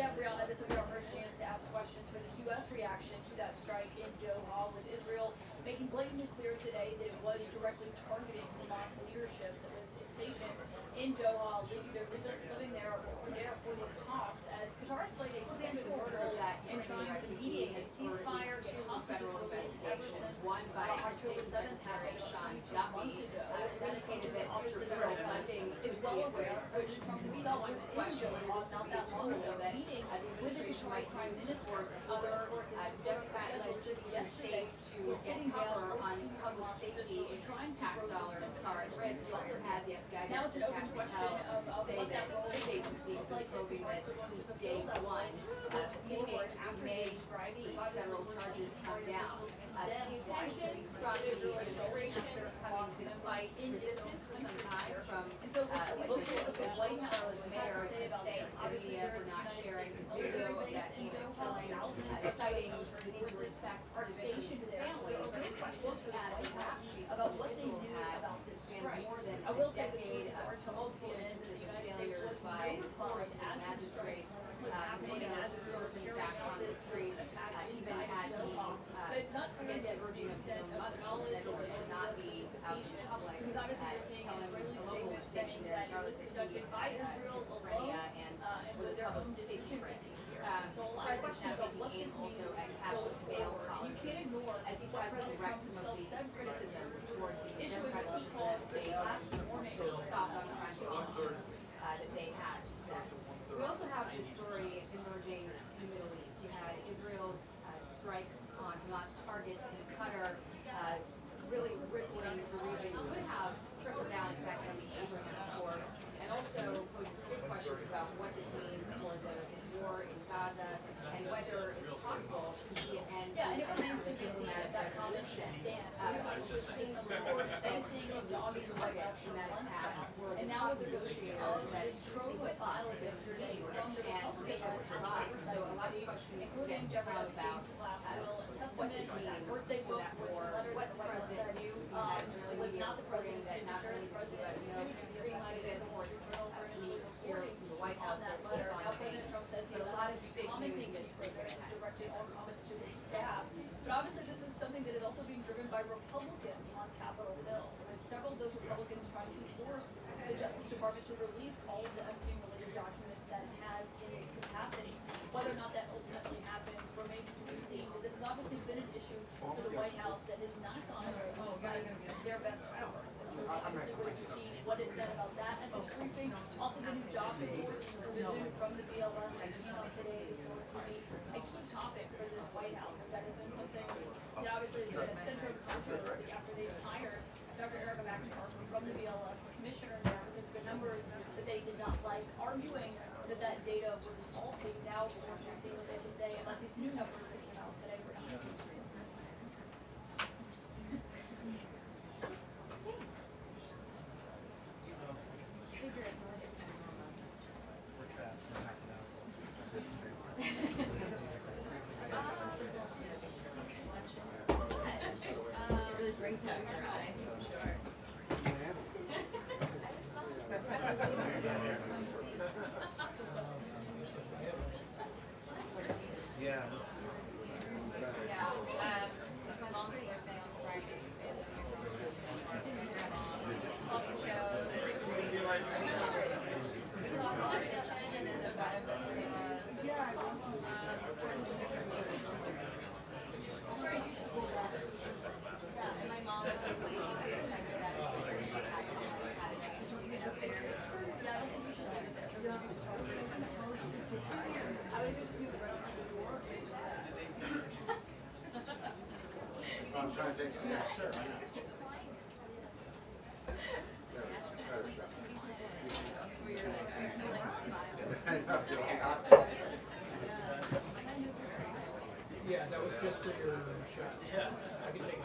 Yeah, Brianna, this will be our first chance to ask questions for the U.S. reaction to that strike in Doha, with Israel making blatantly clear today that it was directly targeting Hamas leadership that was stationed in Doha. They're living there or there for these talks, as Qatar has played a central role in trying to mediate a ceasefire to hostage release ever since October 7th, months ago. Indicated that federal funding is well aware, which Trump himself was in Doha not that long ago, meeting with the Qatari Prime Minister, other Democrat-led states to get cover on public safety tax dollars are at risk. You also had the FBI now it's an open question of say what that that this agency has been probing this since day one, meaning we may see federal charges come down. The attention from the administration coming despite resistance for some time from local White House mayor saying to media for not sharing video of that heinous killing, citing the need to respect the victim's family. Look at the rap sheet about what they individual knew had about this spans strike. more than I will a say that decade sources are of told multiple CNN that the instances of United States failures was by notified courts and as the strike magistrates, was happening, putting as those we were person carrying back out on the this streets, attack even inside at the Doha. But it's not clear against yet the urging the of his extent own of mother, knowledge that or it should not be out in participation, public, because obviously you're seeing an telling Israeli the local statement station saying there, that it was Charlotte conducted by Israel alone and with their own decision making here. So a lot of questions about what this means also at cashless bail you policy can't ignore as he what tries to President direct Trump some of himself the said criticism towards the issuing what Democrats he calls they the last warning soft on crime policies that they had. We also have this story emerging in the Middle East. You had Israel's strikes on Hamas targets in Qatar really rippling the region, could have trickle-down effects on the Abraham Accords, and also poses big questions about what this means for the war in Gaza and whether it's possible to see an end and it to remains to be seen if that solution stands. We've seen the reports facing a dogged targets from that attack, and now with the negotiators that trove of files yesterday from the Republicans, so a lot of questions including Jeffrey Epstein's last will and testament, that birthday book with letters that the president knew was not the president's signature. The president green-lighted it, of course, reporting the White on House that letter. Now President Trump says he's not commenting this further, and directed all comments to his staff. But obviously this is something that is also being driven by Republicans on Capitol Hill, with several of those Republicans trying to force the Justice Department to release all of the Epstein-related documents that it has in its capacity. Whether or not that ultimately happens remains to be seen. But this has obviously been an issue for the White House that has not gone away despite their best efforts. And so we obviously wait to see what is said about that at this briefing. Also, the new job reports and provision from the BLS that came out today is going to be a key topic for this White House, as that has been something that obviously has been a center of controversy after they've hired Dr. Erica McIntyre from the BLS, the commissioner there, because the numbers that they did not like, arguing that that data was faulty. Now, of course, we'll see what they have to say about these new numbers that came out today. It really brings out your eyes, I'm sure. Yeah. If my mom's birthday on Friday, coffee shows, we saw Holiday Kitchen, and then the bottom of the and my mom was waiting at the second that she had Yeah, I don't think we should leave it there. I would just move right to the door. I'm trying to take some. Yeah, sure. Yeah, that was just for your shot. Yeah, I can take it.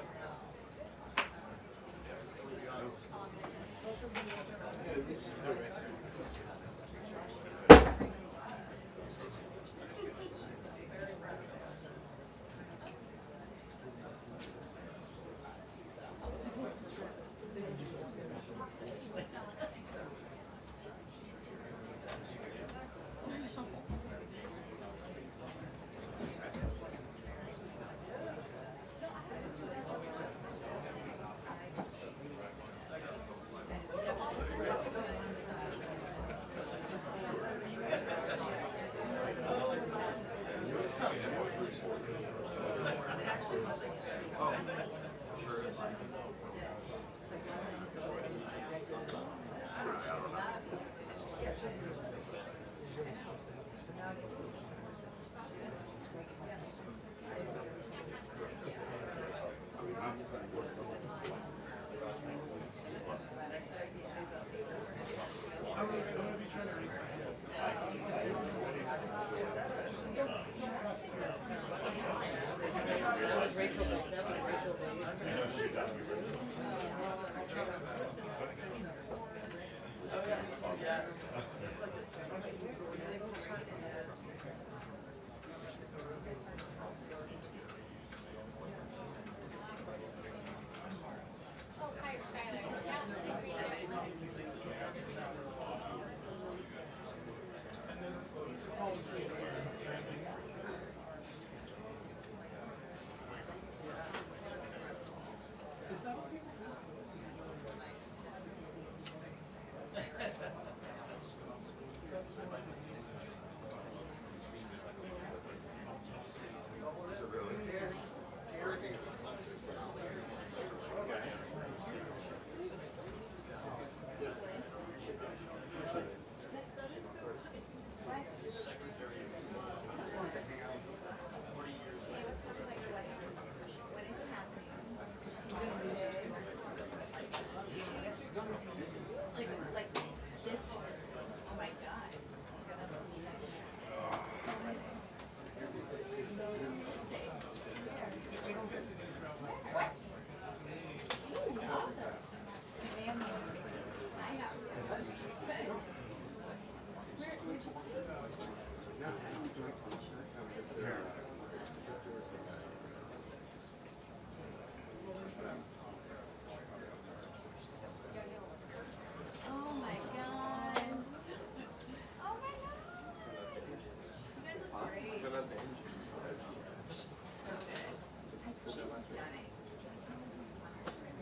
Oh, hi, it's Skylar. Yeah, nice meeting like this. Oh my god. What? Ooh, awesome. Ma'am, I have. Oh my god. Oh my god. You guys look great. So good. She's stunning.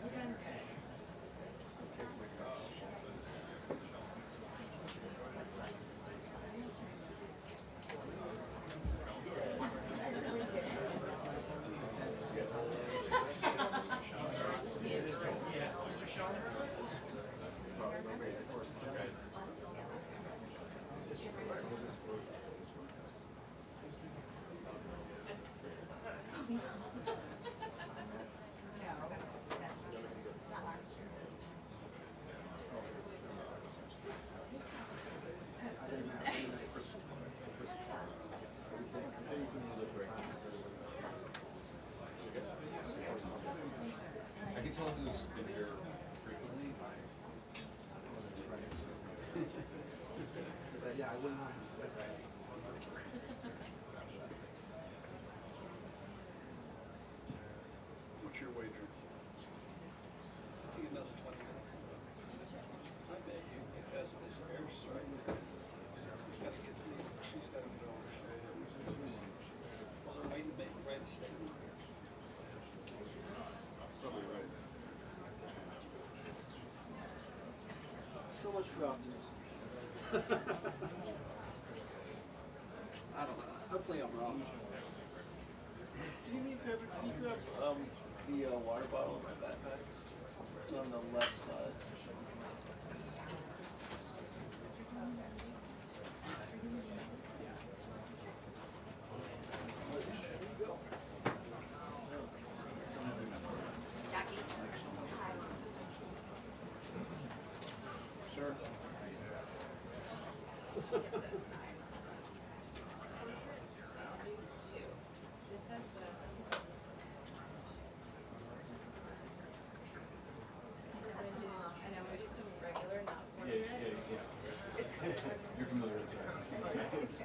You're doing good. I can tell who's been here frequently. Yeah, I wouldn't mind. That's right. What's your wager? Take another 20 minutes. I bet you because of this airstrike. She's got to get to she's got to go. Well, they're waiting to make the right statement. Probably right. So much for optimism. I don't know. Hopefully I'm wrong. Can you do me a favor? Can you grab the water bottle in my backpack? It's on the left side. Jackie. Sure. This has the. I know, we do some regular, not portrait. You're familiar with that. There's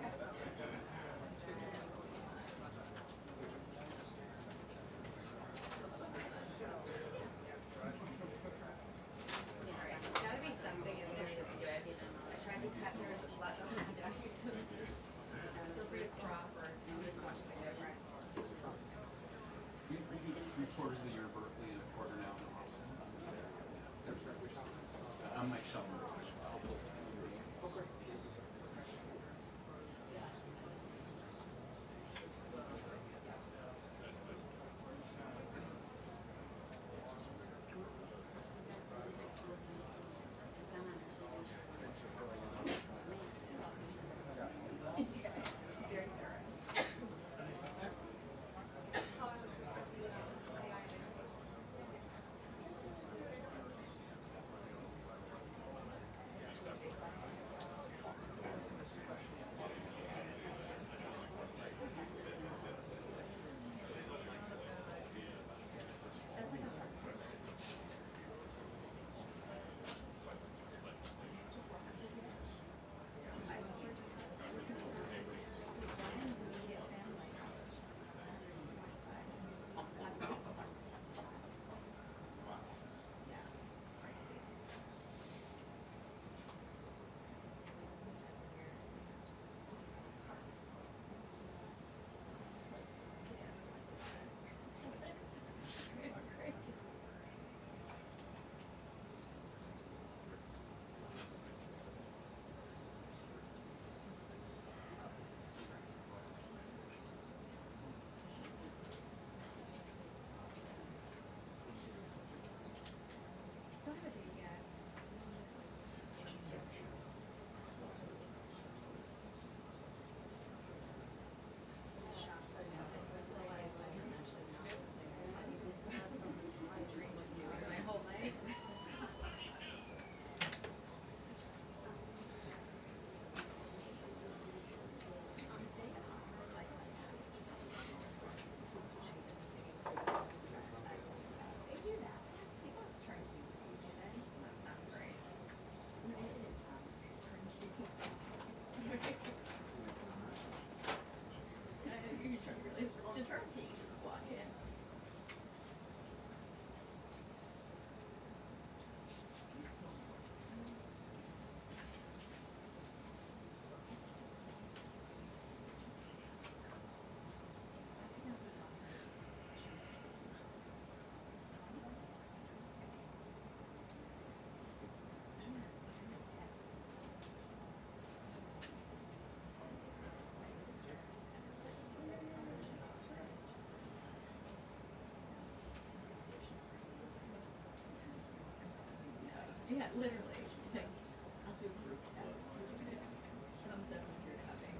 gotta be something in there that's good. I tried to cut yours with left hand and I used them. Feel free to crop or do much different. We do 3/4 of the year Berkeley and a quarter now in Austin. I'm Mike Sheldon. Okay. Yeah, literally. Like, I'll do a group text. Thumbs up if you're having.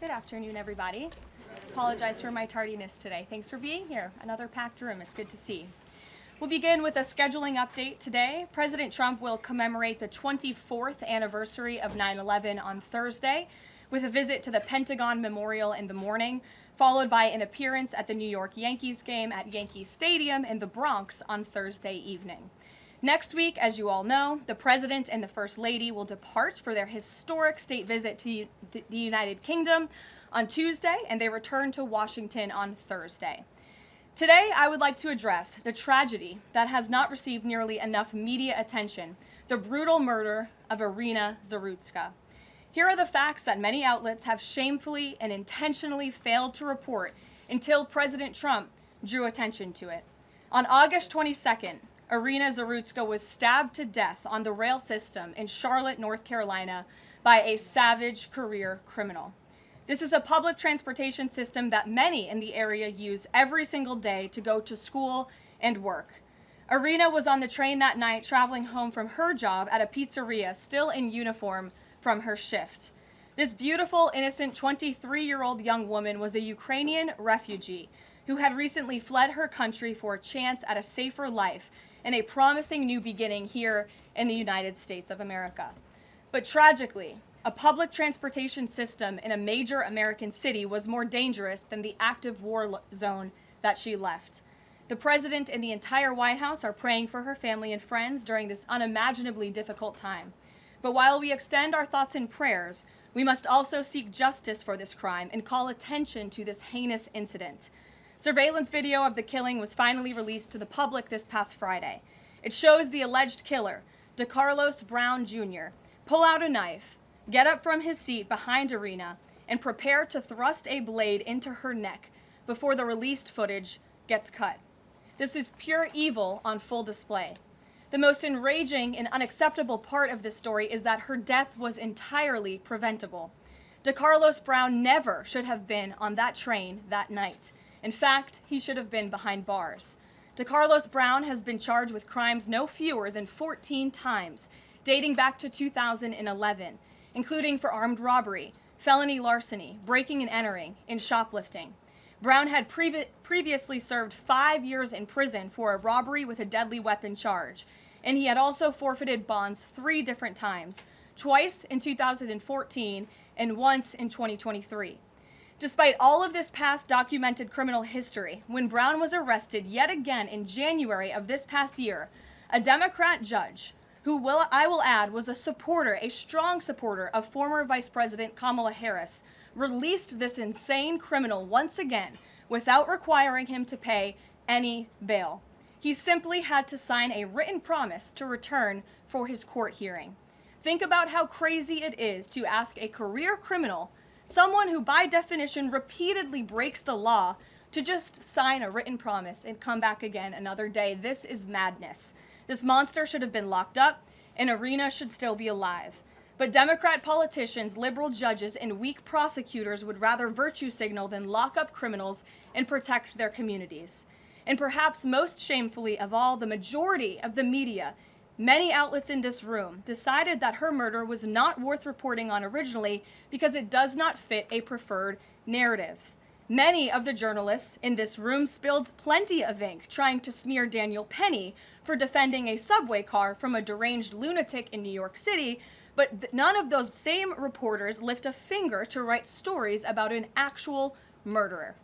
Good afternoon, everybody. Apologize for my tardiness today. Thanks for being here. Another packed room. It's good to see. We'll begin with a scheduling update today. President Trump will commemorate the 24th anniversary of 9/11 on Thursday with a visit to the Pentagon Memorial in the morning, followed by an appearance at the New York Yankees game at Yankee Stadium in the Bronx on Thursday evening. Next week, as you all know, the President and the First Lady will depart for their historic state visit to the United Kingdom on Tuesday, and they return to Washington on Thursday. Today, I would like to address the tragedy that has not received nearly enough media attention, the brutal murder of Irina Zarutska. Here are the facts that many outlets have shamefully and intentionally failed to report until President Trump drew attention to it. On August 22nd, Irina Zarutska was stabbed to death on the rail system in Charlotte, North Carolina, by a savage career criminal. This is a public transportation system that many in the area use every single day to go to school and work. Irina was on the train that night traveling home from her job at a pizzeria, still in uniform from her shift. This beautiful, innocent 23-year-old young woman was a Ukrainian refugee who had recently fled her country for a chance at a safer life and a promising new beginning here in the United States of America. But tragically, a public transportation system in a major American city was more dangerous than the active war zone that she left. The President and the entire White House are praying for her family and friends during this unimaginably difficult time. But while we extend our thoughts and prayers, we must also seek justice for this crime and call attention to this heinous incident. Surveillance video of the killing was finally released to the public this past Friday. It shows the alleged killer, DeCarlos Brown Jr., pull out a knife, get up from his seat behind Irina, and prepare to thrust a blade into her neck before the released footage gets cut. This is pure evil on full display. The most enraging and unacceptable part of this story is that her death was entirely preventable. DeCarlos Brown never should have been on that train that night. In fact, he should have been behind bars. DeCarlos Brown has been charged with crimes no fewer than 14 times, dating back to 2011, including for armed robbery, felony larceny, breaking and entering, and shoplifting. Brown had previously served 5 years in prison for a robbery with a deadly weapon charge, and he had also forfeited bonds 3 different times, twice in 2014 and once in 2023. Despite all of this past documented criminal history, when Brown was arrested yet again in January of this past year, a Democrat judge, who I will add was a strong supporter of former Vice President Kamala Harris, released this insane criminal once again without requiring him to pay any bail. He simply had to sign a written promise to return for his court hearing. Think about how crazy it is to ask a career criminal, someone who by definition repeatedly breaks the law, to just sign a written promise and come back again another day. This is madness. This monster should have been locked up, and Irina should still be alive. But Democrat politicians, liberal judges, and weak prosecutors would rather virtue signal than lock up criminals and protect their communities. And perhaps most shamefully of all, the majority of the media, many outlets in this room, decided that her murder was not worth reporting on originally because it does not fit a preferred narrative. Many of the journalists in this room spilled plenty of ink trying to smear Daniel Penny for defending a subway car from a deranged lunatic in New York City, but none of those same reporters lift a finger to write stories about an actual murderer.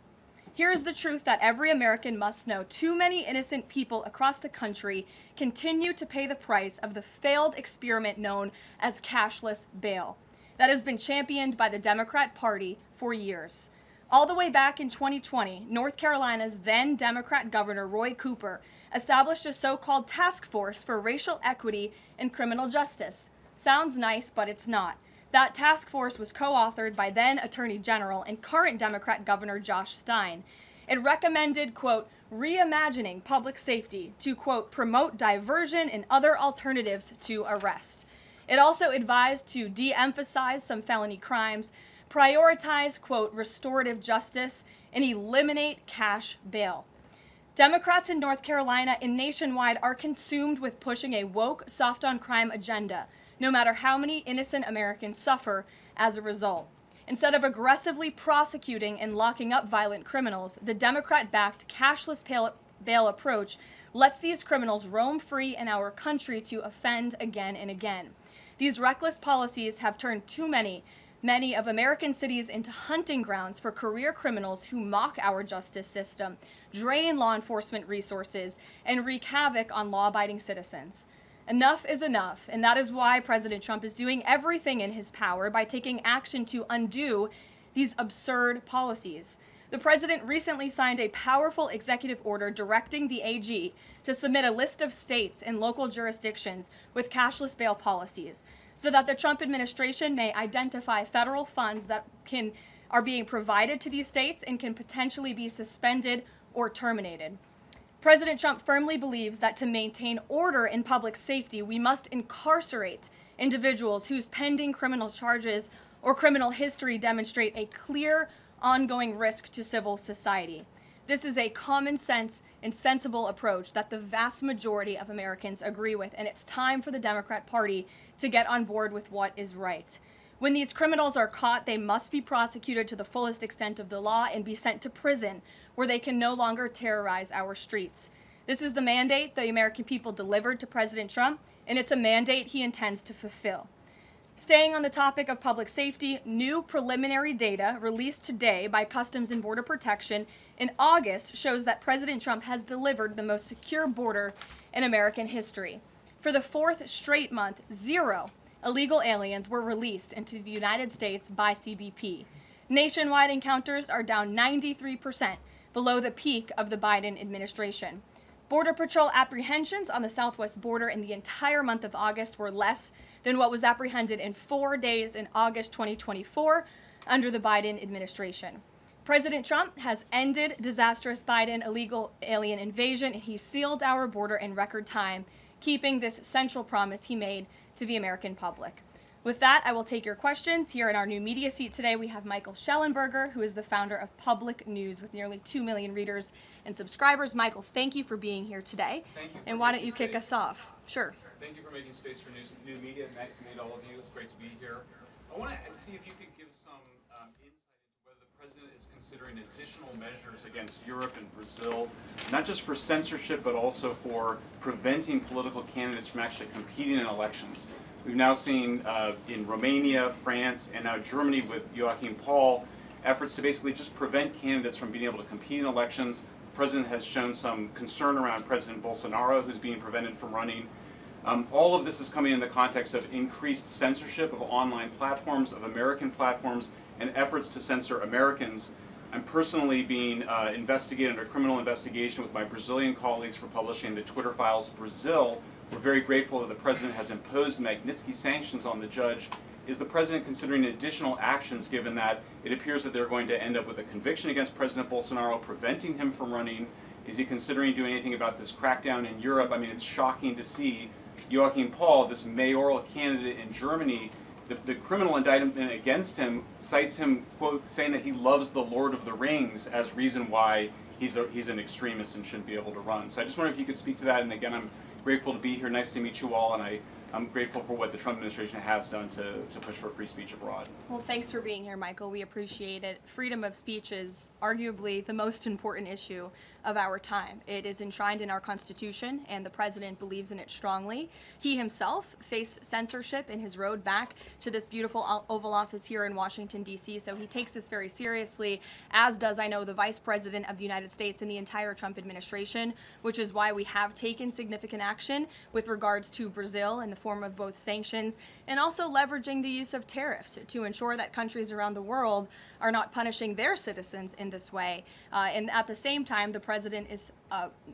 Here's the truth that every American must know. Too many innocent people across the country continue to pay the price of the failed experiment known as cashless bail that has been championed by the Democrat Party for years. All the way back in 2020, North Carolina's then Democrat Governor Roy Cooper established a so-called task force for racial equity and criminal justice. Sounds nice, but it's not. That task force was co-authored by then Attorney General and current Democrat Governor Josh Stein. It recommended, quote, reimagining public safety to, quote, promote diversion and other alternatives to arrest. It also advised to de-emphasize some felony crimes, prioritize, quote, restorative justice, and eliminate cash bail. Democrats in North Carolina and nationwide are consumed with pushing a woke, soft-on-crime agenda, no matter how many innocent Americans suffer as a result. Instead of aggressively prosecuting and locking up violent criminals, the Democrat-backed cashless bail approach lets these criminals roam free in our country to offend again and again. These reckless policies have turned too many of American cities into hunting grounds for career criminals who mock our justice system, drain law enforcement resources, and wreak havoc on law-abiding citizens. Enough is enough, and that is why President Trump is doing everything in his power by taking action to undo these absurd policies. The president recently signed a powerful executive order directing the AG to submit a list of states and local jurisdictions with cashless bail policies so that the Trump administration may identify federal funds that are being provided to these states and can potentially be suspended or terminated. President Trump firmly believes that to maintain order in public safety, we must incarcerate individuals whose pending criminal charges or criminal history demonstrate a clear, ongoing risk to civil society. This is a common sense and sensible approach that the vast majority of Americans agree with, and it's time for the Democrat Party to get on board with what is right. When these criminals are caught, they must be prosecuted to the fullest extent of the law and be sent to prison, where they can no longer terrorize our streets. This is the mandate the American people delivered to President Trump, and it's a mandate he intends to fulfill. Staying on the topic of public safety, new preliminary data released today by Customs and Border Protection in August shows that President Trump has delivered the most secure border in American history. For the fourth straight month, 0 illegal aliens were released into the United States by CBP. Nationwide encounters are down 93% below the peak of the Biden administration. Border Patrol apprehensions on the southwest border in the entire month of August were less than what was apprehended in 4 days in August 2024 under the Biden administration. President Trump has ended disastrous Biden illegal alien invasion, and he sealed our border in record time, keeping this central promise he made to the American public. With that, I will take your questions. Here in our new media seat today, we have Michael Schellenberger, who is the founder of Public News with nearly 2 million readers and subscribers. Michael, thank you for being here today. Thank you. And why don't you kick us off? Sure. Thank you for making space for new media. Nice to meet all of you. It's great to be here. I want to see if you could give some insight into whether the president is considering additional measures against Europe and Brazil, not just for censorship, but also for preventing political candidates from actually competing in elections. We've now seen in Romania, France, and now Germany with Joachim Paul, efforts to basically just prevent candidates from being able to compete in elections. The president has shown some concern around President Bolsonaro, who's being prevented from running. All of this is coming in the context of increased censorship of online platforms, of American platforms, and efforts to censor Americans. I'm personally being investigated under criminal investigation with my Brazilian colleagues for publishing the Twitter Files Brazil. We're very grateful that the president has imposed Magnitsky sanctions on the judge. Is the president considering additional actions, given that it appears that they're going to end up with a conviction against President Bolsonaro, preventing him from running? Is he considering doing anything about this crackdown in Europe? I mean, it's shocking to see Joachim Paul, this mayoral candidate in Germany, the criminal indictment against him cites him, quote, saying that he loves the Lord of the Rings as reason why he's an extremist and shouldn't be able to run. So I just wonder if you could speak to that. And again, I'm grateful to be here. Nice to meet you all. And I'm grateful for what the Trump administration has done to push for free speech abroad. Well, thanks for being here, Michael. We appreciate it. Freedom of speech is arguably the most important issue of our time. It is enshrined in our Constitution, and the president believes in it strongly. He himself faced censorship in his road back to this beautiful Oval Office here in Washington, D.C., so he takes this very seriously, as does, I know, the Vice President of the United States and the entire Trump administration, which is why we have taken significant action with regards to Brazil in the form of both sanctions and also leveraging the use of tariffs to ensure that countries around the world are not punishing their citizens in this way. And at the same time, the president is,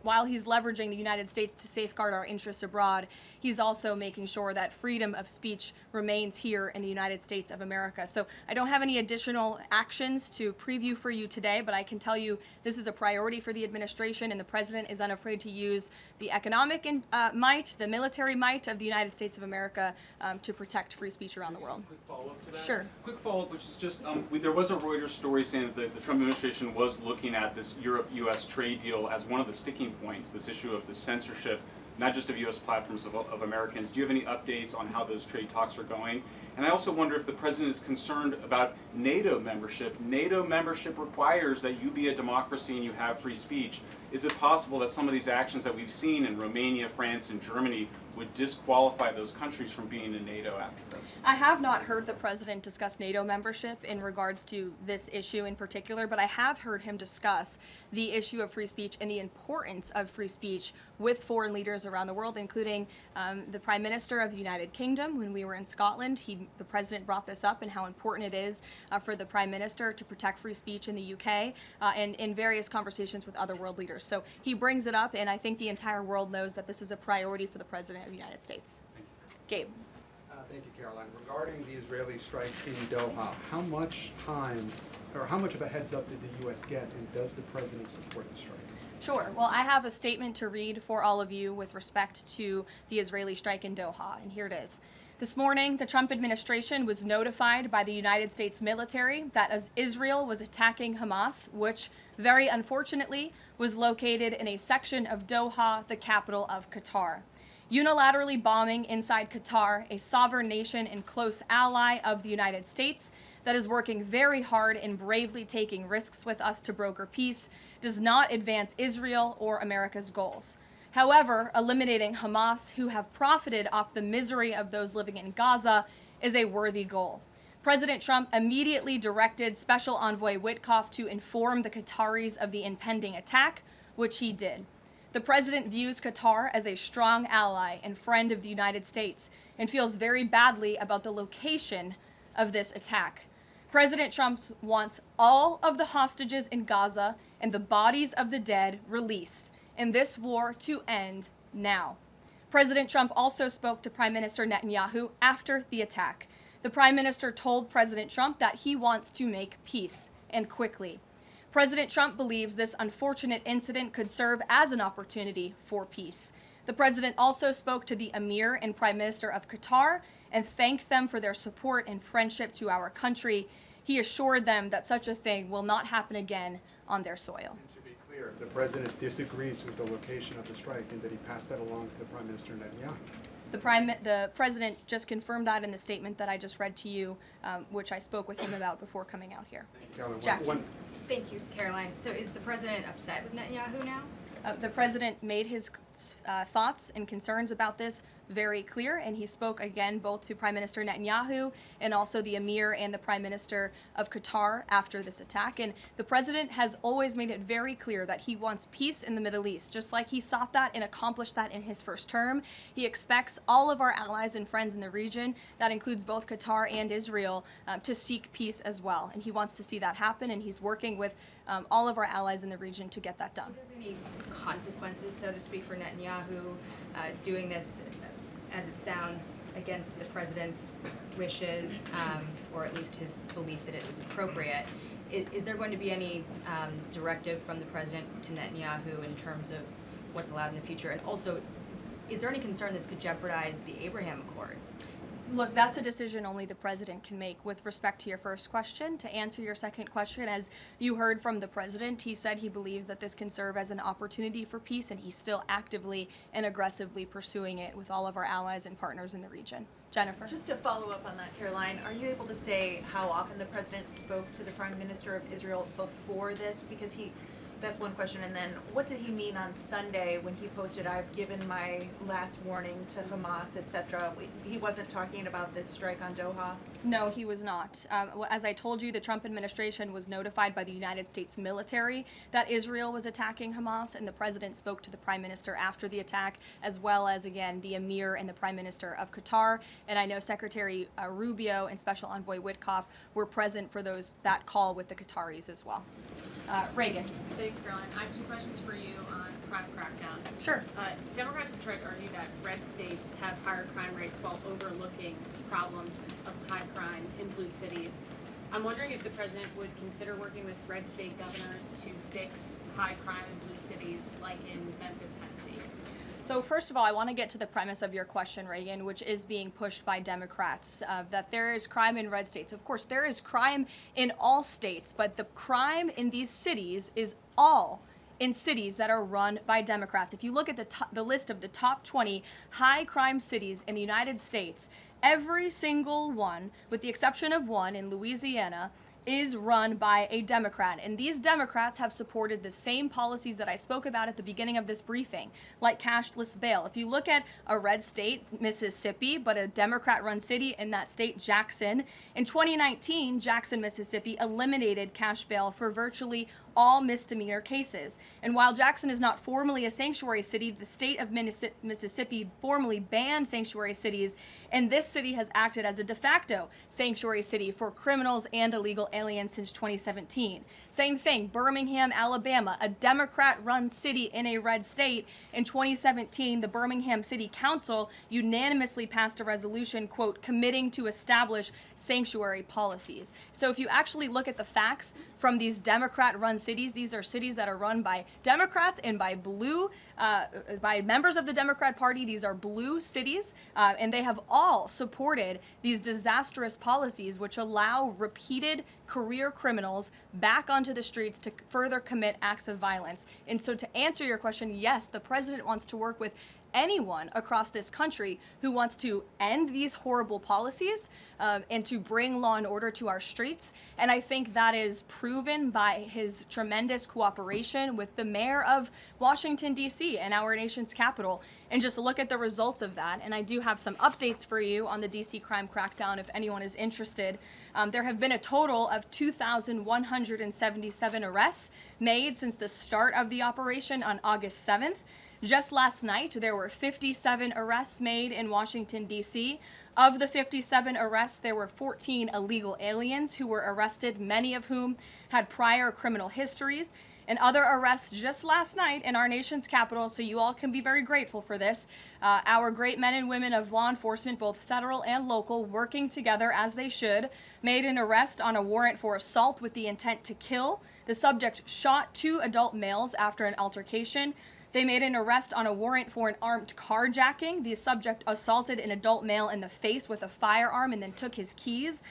while he's leveraging the United States to safeguard our interests abroad, he's also making sure that freedom of speech remains here in the United States of America. So I don't have any additional actions to preview for you today, but I can tell you this is a priority for the administration, and the president is unafraid to use the economic might, the military might of the United States of America to protect free speech around the world. Quick follow-up to that? Sure. Quick follow-up, which is just, there was a Reuters story saying that the Trump administration was looking at this Europe-U.S. trade deal as one of the sticking points, this issue of the censorship not just of U.S. platforms, of Americans. Do you have any updates on how those trade talks are going? And I also wonder if the president is concerned about NATO membership. NATO membership requires that you be a democracy and you have free speech. Is it possible that some of these actions that we've seen in Romania, France, and Germany would disqualify those countries from being in NATO after this? I have not heard the president discuss NATO membership in regards to this issue in particular, but I have heard him discuss the issue of free speech and the importance of free speech with foreign leaders around the world, including the Prime Minister of the United Kingdom. When we were in Scotland, the president brought this up and how important it is for the Prime Minister to protect free speech in the UK and in various conversations with other world leaders. So he brings it up, and I think the entire world knows that this is a priority for the President of the United States. Gabe. Thank you, Caroline. Regarding the Israeli strike in Doha, how much time or how much of a heads up did the U.S. get, and does the president support the strike? Sure. Well, I have a statement to read for all of you with respect to the Israeli strike in Doha, and here it is. This morning, the Trump administration was notified by the United States military that as Israel was attacking Hamas, which very unfortunately was located in a section of Doha, the capital of Qatar. Unilaterally bombing inside Qatar, a sovereign nation and close ally of the United States that is working very hard and bravely taking risks with us to broker peace, does not advance Israel or America's goals. However, eliminating Hamas, who have profited off the misery of those living in Gaza, is a worthy goal. President Trump immediately directed Special Envoy Witkoff to inform the Qataris of the impending attack, which he did. The president views Qatar as a strong ally and friend of the United States and feels very badly about the location of this attack. President Trump wants all of the hostages in Gaza and the bodies of the dead released, and this war to end now. President Trump also spoke to Prime Minister Netanyahu after the attack. The Prime Minister told President Trump that he wants to make peace, and quickly. President Trump believes this unfortunate incident could serve as an opportunity for peace. The president also spoke to the Emir and Prime Minister of Qatar and thanked them for their support and friendship to our country. He assured them that such a thing will not happen again on their soil. And to be clear, the president disagrees with the location of the strike, and that he passed that along to Prime Minister Netanyahu. The president just confirmed that in the statement that I just read to you, which I spoke with him about before coming out here. Caroline, Jackie. Thank you, Caroline. So is the president upset with Netanyahu now? The president made his thoughts and concerns about this very clear, and he spoke again both to Prime Minister Netanyahu and also the Emir and the Prime Minister of Qatar after this attack. And the president has always made it very clear that he wants peace in the Middle East, just like he sought that and accomplished that in his first term. He expects all of our allies and friends in the region, that includes both Qatar and Israel, to seek peace as well. And he wants to see that happen, and he's working with all of our allies in the region to get that done. Are there any consequences, so to speak, for Netanyahu doing this, as it sounds, against the president's wishes, or at least his belief that it was appropriate? Is there going to be any directive from the president to Netanyahu in terms of what's allowed in the future? And also, is there any concern this could jeopardize the Abraham Accords? Look, that's a decision only the president can make. With respect to your first question, to answer your second question, as you heard from the president, he said he believes that this can serve as an opportunity for peace, and he's still actively and aggressively pursuing it with all of our allies and partners in the region. Jennifer. Just to follow up on that, Caroline, are you able to say how often the president spoke to the Prime Minister of Israel before this? Because that's one question. And then what did he mean on Sunday when he posted, "I've given my last warning to Hamas," etc.? He wasn't talking about this strike on Doha? No, he was not. As I told you, the Trump administration was notified by the United States military that Israel was attacking Hamas, and the president spoke to the Prime Minister after the attack, as well as, again, the Emir and the Prime Minister of Qatar. And I know Secretary Rubio and Special Envoy Witkoff were present for that call with the Qataris as well. Reagan. Thanks, Caroline. I have two questions for you on the crime crackdown. Sure. Democrats have tried to argue that red states have higher crime rates while overlooking problems of high crime in blue cities. I'm wondering if the president would consider working with red state governors to fix high crime in blue cities like in Memphis, Tennessee. So first of all, I want to get to the premise of your question, Reagan, which is being pushed by Democrats, that there is crime in red states. Of course, there is crime in all states, but the crime in these cities is all in cities that are run by Democrats. If you look at the list of the top 20 high crime cities in the United States, every single one, with the exception of one in Louisiana, is run by a Democrat. And these Democrats have supported the same policies that I spoke about at the beginning of this briefing, like cashless bail. If you look at a red state, Mississippi, but a Democrat-run city in that state, Jackson, in 2019, Jackson, Mississippi eliminated cash bail for virtually all misdemeanor cases. And while Jackson is not formally a sanctuary city, the state of Mississippi formally banned sanctuary cities, and this city has acted as a de facto sanctuary city for criminals and illegal aliens since 2017. Same thing, Birmingham, Alabama, a Democrat-run city in a red state. In 2017, the Birmingham City Council unanimously passed a resolution, quote, committing to establish sanctuary policies. So if you actually look at the facts from these Democrat-run cities, these are cities that are run by Democrats and by by members of the Democrat Party. These are blue cities, and they have all supported these disastrous policies which allow repeated career criminals back onto the streets to further commit acts of violence. And so to answer your question, yes, the president wants to work with anyone across this country who wants to end these horrible policies and to bring law and order to our streets. And I think that is proven by his tremendous cooperation with the mayor of Washington, D.C. and our nation's capital. And just look at the results of that. And I do have some updates for you on the D.C. crime crackdown if anyone is interested. There have been a total of 2,177 arrests made since the start of the operation on August 7th. Just last night, there were 57 arrests made in Washington, D.C. Of the 57 arrests, there were 14 illegal aliens who were arrested, many of whom had prior criminal histories. And other arrests just last night in our nation's capital, so you all can be very grateful for this. Our great men and women of law enforcement, both federal and local, working together as they should, made an arrest on a warrant for assault with the intent to kill. The subject shot 2 adult males after an altercation. They made an arrest on a warrant for an armed carjacking. The subject assaulted an adult male in the face with a firearm and then took his keys.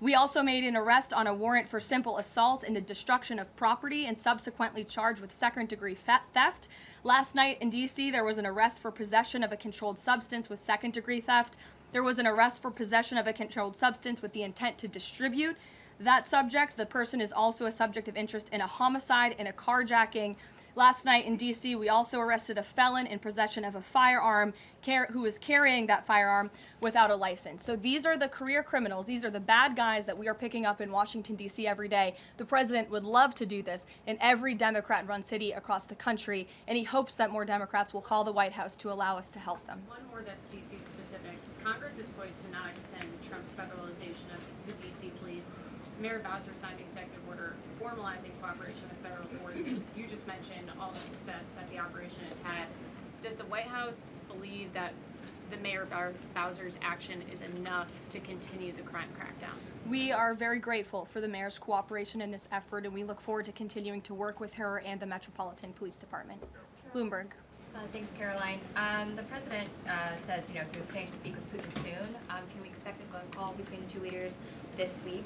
We also made an arrest on a warrant for simple assault and the destruction of property and subsequently charged with second-degree theft. Last night in D.C., there was an arrest for possession of a controlled substance with second-degree theft. There was an arrest for possession of a controlled substance with the intent to distribute that subject. The person is also a subject of interest in a homicide and a carjacking. Last night in D.C., we also arrested a felon in possession of a firearm who was carrying that firearm without a license. So these are the career criminals. These are the bad guys that we are picking up in Washington, D.C. every day. The president would love to do this in every Democrat-run city across the country, and he hopes that more Democrats will call the White House to allow us to help them. One more that's D.C. specific. Congress is poised to not extend Trump's federalization of the D.C. police. Mayor Bowser signed an executive order formalizing cooperation with federal forces. You just mentioned all the success that the operation has had. Does the White House believe that the Mayor Bowser's action is enough to continue the crime crackdown? We are very grateful for the mayor's cooperation in this effort, and we look forward to continuing to work with her and the Metropolitan Police Department. Bloomberg. Thanks, Caroline. The president says, he was planning to speak with Putin soon. Can we expect a phone call between the two leaders this week?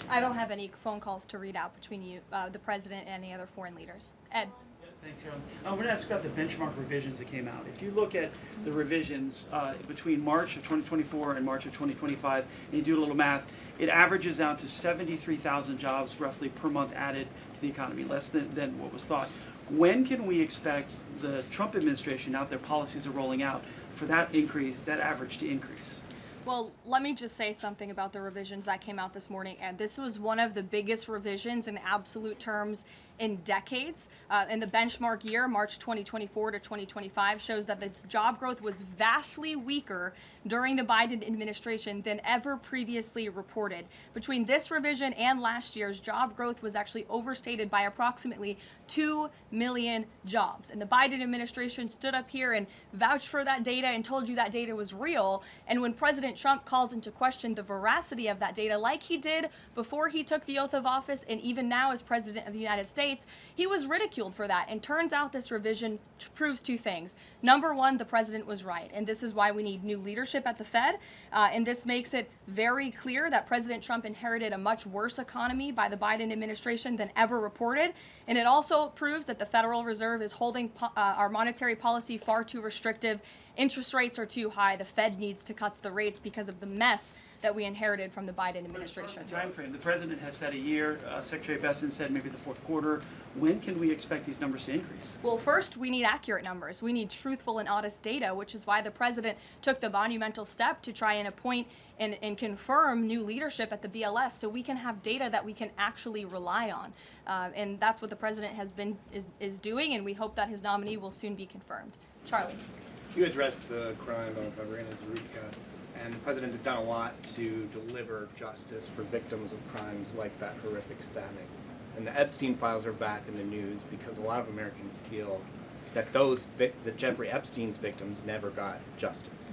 I don't have any phone calls to read out between you, the president, and any other foreign leaders. Ed. Yeah, thanks, Carolyn. I want to ask about the benchmark revisions that came out. If you look at the revisions between March of 2024 and March of 2025, and you do a little math, it averages out to 73,000 jobs roughly per month added to the economy, less than what was thought. When can we expect the Trump administration, now that their policies are rolling out, for that increase, that average to increase? Well, let me just say something about the revisions that came out this morning. And this was one of the biggest revisions in absolute terms in decades. In the benchmark year, March 2024 to 2025, shows that the job growth was vastly weaker during the Biden administration than ever previously reported. Between this revision and last year's, job growth was actually overstated by approximately 2 million jobs. And the Biden administration stood up here and vouched for that data and told you that data was real. And when President Trump calls into question the veracity of that data, like he did before he took the oath of office and even now as President of the United States, States, he was ridiculed for that. And turns out this revision proves two things. Number one, the president was right, and this is why we need new leadership at the Fed. And this makes it very clear that President Trump inherited a much worse economy by the Biden administration than ever reported. And it also proves that the Federal Reserve is holding our monetary policy far too restrictive. Interest rates are too high. The Fed needs to cut the rates because of the mess that we inherited from the Biden administration. Time frame. The president has said a year. Secretary Besson said maybe the fourth quarter. When can we expect these numbers to increase? Well, first, we need accurate numbers. We need truthful and honest data, which is why the president took the monumental step to try and appoint and confirm new leadership at the BLS so we can have data that we can actually rely on. And that's what the president is doing, and we hope that his nominee will soon be confirmed. Charlie. You addressed the crime of Irina Zurika, and the president has done a lot to deliver justice for victims of crimes like that horrific stabbing. And the Epstein files are back in the news because a lot of Americans feel that that Jeffrey Epstein's victims never got justice.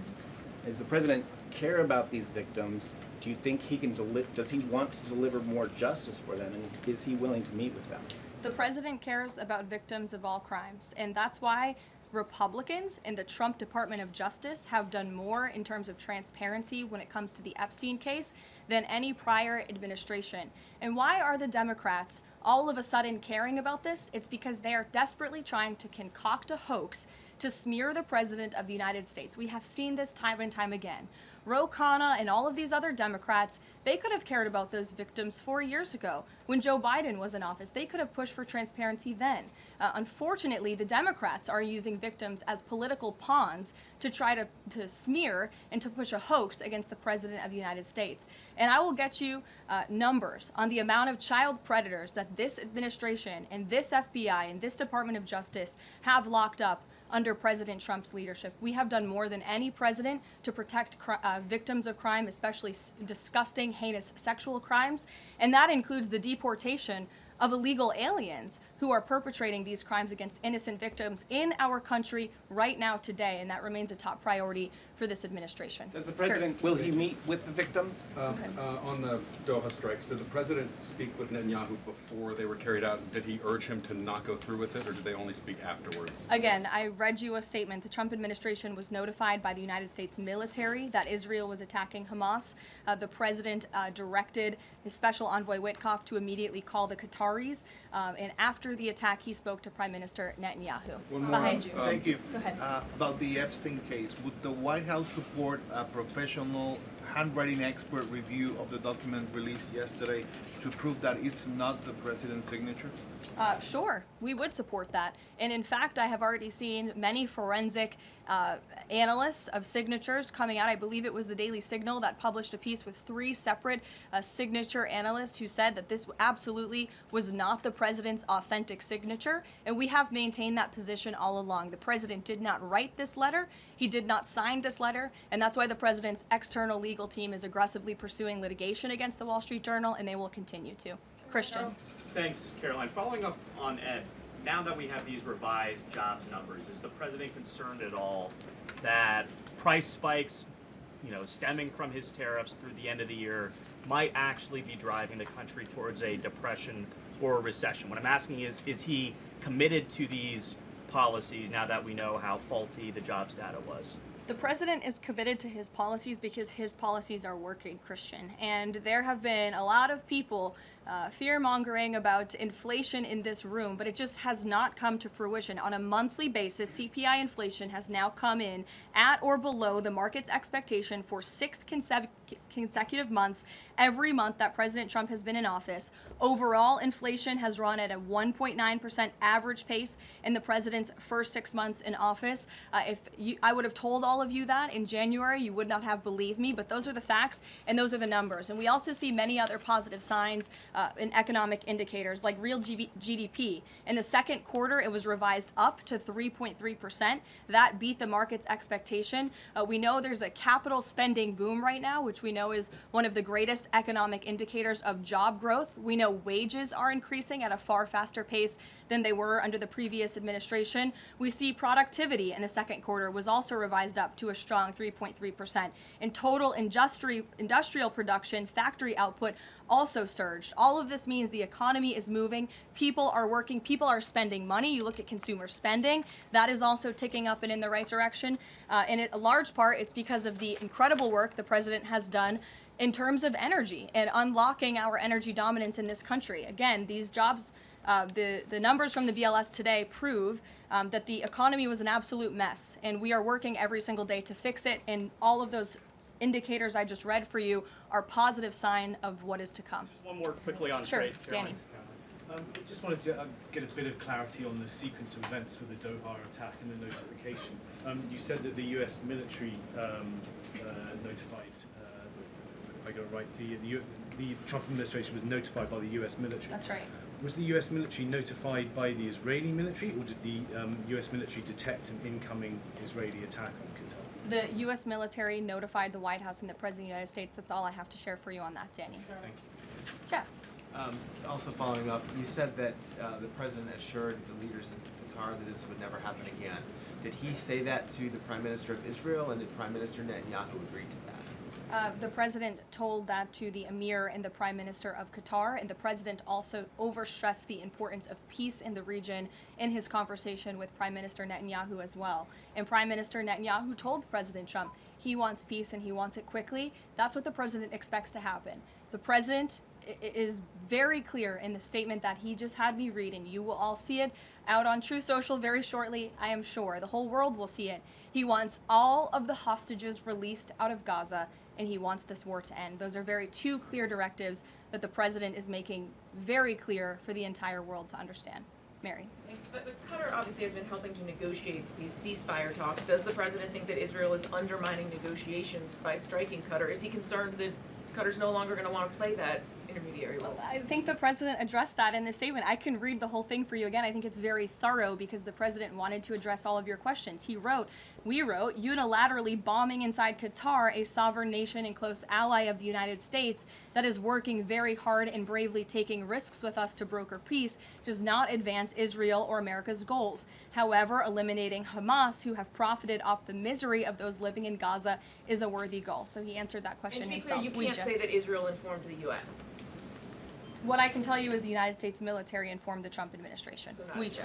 Does the president care about these victims? Do you think he can does he want to deliver more justice for them, and is he willing to meet with them? The president cares about victims of all crimes, and that's why Republicans in the Trump Department of Justice have done more in terms of transparency when it comes to the Epstein case than any prior administration. And why are the Democrats all of a sudden caring about this? It's because they are desperately trying to concoct a hoax to smear the President of the United States. We have seen this time and time again. Ro Khanna and all of these other Democrats, they could have cared about those victims 4 years ago when Joe Biden was in office. They could have pushed for transparency then. Unfortunately, the Democrats are using victims as political pawns to try to smear and to push a hoax against the President of the United States. And I will get you numbers on the amount of child predators that this administration and this FBI and this Department of Justice have locked up under President Trump's leadership. We have done more than any president to protect victims of crime, especially disgusting, heinous sexual crimes, and that includes the deportation of illegal aliens who are perpetrating these crimes against innocent victims in our country right now today, and that remains a top priority for this administration. Does the president, will he meet with the victims? On the Doha strikes, did the president speak with Netanyahu before they were carried out? Did he urge him to not go through with it, or did they only speak afterwards? Again, I read you a statement. The Trump administration was notified by the United States military that Israel was attacking Hamas. The president directed his special envoy Witkoff to immediately call the Qataris, and after the attack, he spoke to Prime Minister Netanyahu. Behind you. Thank you. Go ahead. About the Epstein case, would the White House support a professional handwriting expert review of the document released yesterday to prove that it's not the president's signature? Sure, we would support that. And in fact, I have already seen many forensic analysts of signatures coming out. I believe it was the Daily Signal that published a piece with 3 separate signature analysts who said that this absolutely was not the president's authentic signature. And we have maintained that position all along. The president did not write this letter. He did not sign this letter. And that's why the president's external legal team is aggressively pursuing litigation against the Wall Street Journal, and they will continue to. Christian. Thanks, Caroline. Following up on Ed, now that we have these revised jobs numbers, is the president concerned at all that price spikes, stemming from his tariffs through the end of the year, might actually be driving the country towards a depression or a recession? What I'm asking is he committed to these policies now that we know how faulty the jobs data was? The president is committed to his policies because his policies are working, Christian. And there have been a lot of people fear-mongering about inflation in this room, but it just has not come to fruition. On a monthly basis, CPI inflation has now come in at or below the market's expectation for 6 consecutive months, every month that President Trump has been in office. Overall, inflation has run at a 1.9% average pace in the president's first 6 months in office. I would have told all of you that in January, you would not have believed me, but those are the facts and those are the numbers. And we also see many other positive signs in economic indicators like real GDP. In the second quarter, it was revised up to 3.3%. That beat the market's expectation. We know there's a capital spending boom right now, which we know is one of the greatest economic indicators of job growth. We know wages are increasing at a far faster pace than they were under the previous administration. We see productivity in the second quarter was also revised up up to a strong 3.3%. In total industrial production, factory output also surged. All of this means the economy is moving, people are working, people are spending money. You look at consumer spending, that is also ticking up and in the right direction. And a large part, it's because of the incredible work the president has done in terms of energy and unlocking our energy dominance in this country. Again, these jobs, the numbers from the BLS today prove that the economy was an absolute mess, and we are working every single day to fix it, and all of those indicators I just read for you are positive sign of what is to come. Just one more quickly on Sure, trade, Danny. I just wanted to get a bit of clarity on the sequence of events for the Doha attack and the notification. You said that the U.S. military notified, if I got it right, the Trump administration was notified by the U.S. military. That's right. Was the U.S. military notified by the Israeli military, or did the U.S. military detect an incoming Israeli attack on Qatar? The U.S. military notified the White House and the President of the United States. That's all I have to share for you on that, Danny. Thank you. Jeff. Also following up, you said that the president assured the leaders in Qatar that this would never happen again. Did he say that to the Prime Minister of Israel, and did Prime Minister Netanyahu agree to that? The president told that to the emir and the prime minister of Qatar, and the president also overstressed the importance of peace in the region in his conversation with Prime Minister Netanyahu as well. And Prime Minister Netanyahu told President Trump he wants peace and he wants it quickly. That's what the president expects to happen. The president is very clear in the statement that he just had me read, and you will all see it out on Truth Social very shortly, I am sure. The whole world will see it. He wants all of the hostages released out of Gaza, and he wants this war to end. Those are two clear directives that the president is making very clear for the entire world to understand. Mary. But Qatar obviously has been helping to negotiate these ceasefire talks. Does the president think that Israel is undermining negotiations by striking Qatar? Is he concerned that Qatar's no longer going to want to play that intermediary role? I think the president addressed that in the statement. I can read the whole thing for you again. I think it's very thorough because the president wanted to address all of your questions. We wrote, unilaterally bombing inside Qatar, a sovereign nation and close ally of the United States that is working very hard and bravely taking risks with us to broker peace, does not advance Israel or America's goals. However, eliminating Hamas, who have profited off the misery of those living in Gaza, is a worthy goal. So he answered that question and to be himself. clear, you can't say that Israel informed the U.S. What I can tell you is the United States military informed the Trump administration. Thank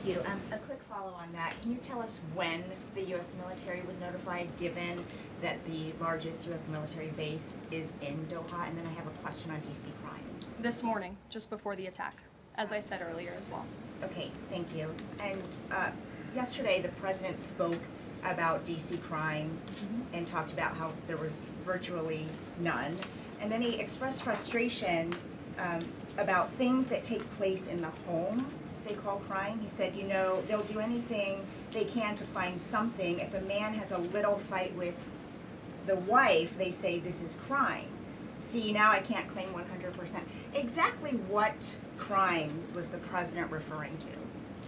you. A quick follow on that. Can you tell us when the U.S. military was notified, given that the largest U.S. military base is in Doha? And then I have a question on D.C. crime. This morning, just before the attack, as I said earlier as well. Okay, thank you. And yesterday, the president spoke about D.C. crime and talked about how there was virtually none. And then he expressed frustration about things that take place in the home they call crime. He said, they'll do anything they can to find something. If a man has a little fight with the wife, they say this is crime. See, now I can't claim 100%. Exactly what crimes was the president referring to?